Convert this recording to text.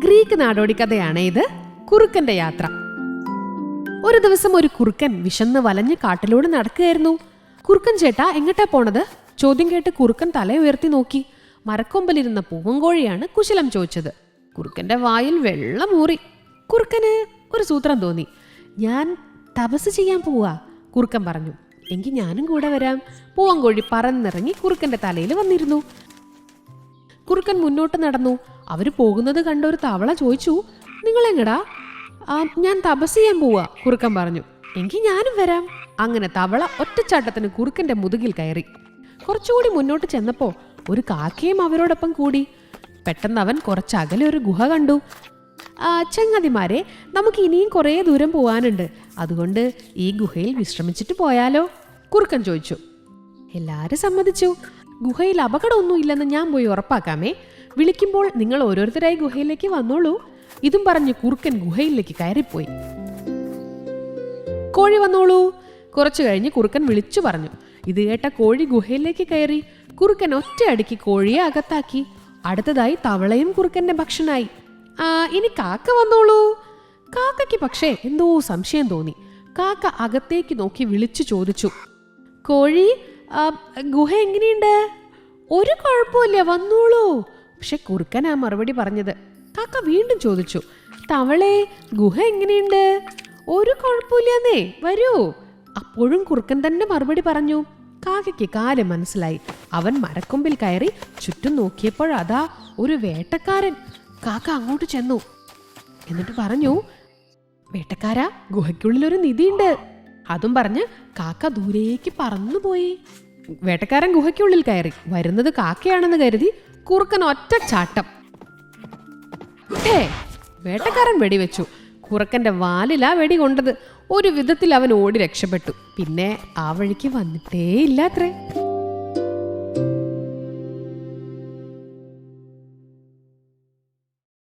Greek നാടോടിക്കഥയാണ് ഇത്, കുറുക്കന്റെ യാത്ര. ഒരു ദിവസം ഒരു കുറുക്കൻ വിശന്ന് വലഞ്ഞ് കാട്ടിലൂടെ നടക്കുകയായിരുന്നു. കുറുക്കൻ ചേട്ടാ, എങ്ങട്ടാ പോണത്? ചോദ്യം കേട്ട് കുറുക്കൻ തല ഉയർത്തി നോക്കി. മരക്കൊമ്പലിരുന്ന പൂവങ്കോഴിയാണ് കുശലം ചോദിച്ചത്. കുറുക്കന്റെ വായിൽ വെള്ളമൂറി. കുറുക്കന് ഒരു സൂത്രം തോന്നി. ഞാൻ തപസ് ചെയ്യാൻ പോവാ, കുറുക്കൻ പറഞ്ഞു. എങ്കിൽ ഞാനും കൂടെ വരാം. പൂവങ്കോഴി പറന്നിറങ്ങി കുറുക്കന്റെ തലയിൽ വന്നിരുന്നു. കുറുക്കൻ മുന്നോട്ട് നടന്നു. അവര് പോകുന്നത് കണ്ട ഒരു തവള ചോദിച്ചു, നിങ്ങളെങ്ങടാ? ഞാൻ തപസ് ചെയ്യാൻ പോവാ, കുറുക്കൻ പറഞ്ഞു. എങ്കിൽ ഞാനും വരാം. അങ്ങനെ തവള ഒറ്റച്ചാട്ടത്തിന് കുറുക്കന്റെ മുതുകിൽ കയറി. കുറച്ചുകൂടി മുന്നോട്ട് ചെന്നപ്പോ ഒരു കാക്കയും അവരോടൊപ്പം കൂടി. പെട്ടെന്ന് അവൻ കുറച്ചകലെ ഒരു ഗുഹ കണ്ടു. ചങ്ങാതിമാരെ, നമുക്ക് ഇനിയും കുറേ ദൂരം പോവാനുണ്ട്. അതുകൊണ്ട് ഈ ഗുഹയിൽ വിശ്രമിച്ചിട്ട് പോയാലോ? കുറുക്കൻ ചോദിച്ചു. എല്ലാവരും സമ്മതിച്ചു. ഗുഹയിൽ അപകടമൊന്നും ഇല്ലെന്ന് ഞാൻ പോയി ഉറപ്പാക്കാമേ. വിളിക്കുമ്പോൾ നിങ്ങൾ ഓരോരുത്തരായി ഗുഹയിലേക്ക് വന്നോളൂ. ഇതും പറഞ്ഞ് കുറുക്കൻ ഗുഹയിലേക്ക് കയറിപ്പോയി. കോഴി വന്നോളൂ. കുറച്ചു കഴിഞ്ഞ് കുറുക്കൻ വിളിച്ചു പറഞ്ഞു. ഇത് കേട്ട കോഴി ഗുഹയിലേക്ക് കയറി. കുറുക്കൻ ഒറ്റയടിക്ക് കോഴിയെ അകത്താക്കി. അടുത്തതായി തവളയും കുറുക്കന്റെ ഭക്ഷണമായി. ഇനി കാക്ക വന്നോളൂ. കാക്കയ്ക്ക് പക്ഷേ എന്തോ സംശയം തോന്നി. കാക്ക അകത്തേക്ക് നോക്കി വിളിച്ചു ചോദിച്ചു, കോഴി, ഗുഹ എങ്ങനെയുണ്ട്? ഒരു കുഴപ്പമില്ല, വന്നോളൂ. പക്ഷെ കുറുക്കനാ മറുപടി പറഞ്ഞത്. കാക്ക വീണ്ടും ചോദിച്ചു, തവളെ, ഗുഹ എങ്ങനെയുണ്ട്? ഒരു കുഴപ്പമില്ലെന്നേ, വരൂ. അപ്പോഴും കുറുക്കൻ തന്നെ മറുപടി പറഞ്ഞു. കാക്കയ്ക്ക് കാര്യം മനസ്സിലായി. അവൻ മരക്കൊമ്പിൽ കയറി ചുറ്റും നോക്കിയപ്പോഴതാ ഒരു വേട്ടക്കാരൻ. കാക്ക അങ്ങോട്ട് ചെന്നു. എന്നിട്ട് പറഞ്ഞു, വേട്ടക്കാരാ, ഗുഹയ്ക്കുള്ളിലൊരു നിധിയുണ്ട്. അതും പറഞ്ഞ് കാക്ക ദൂരേക്ക് പറന്നുപോയി. വേട്ടക്കാരൻ ഗുഹയ്ക്കുള്ളിൽ കയറി. വരുന്നത് കാക്കയാണെന്ന് കരുതി കുറുക്കൻ ഒറ്റ ചാട്ടം. വേട്ടക്കാരൻ വെടിവെച്ചു. കുറുക്കന്റെ വാലിലാ വെടി കൊണ്ടത്. ഒരു വിധത്തിൽ അവൻ ഓടി രക്ഷപ്പെട്ടു. പിന്നെ ആ വഴിക്ക് വന്നിട്ടേ ഇല്ലാത്രേ.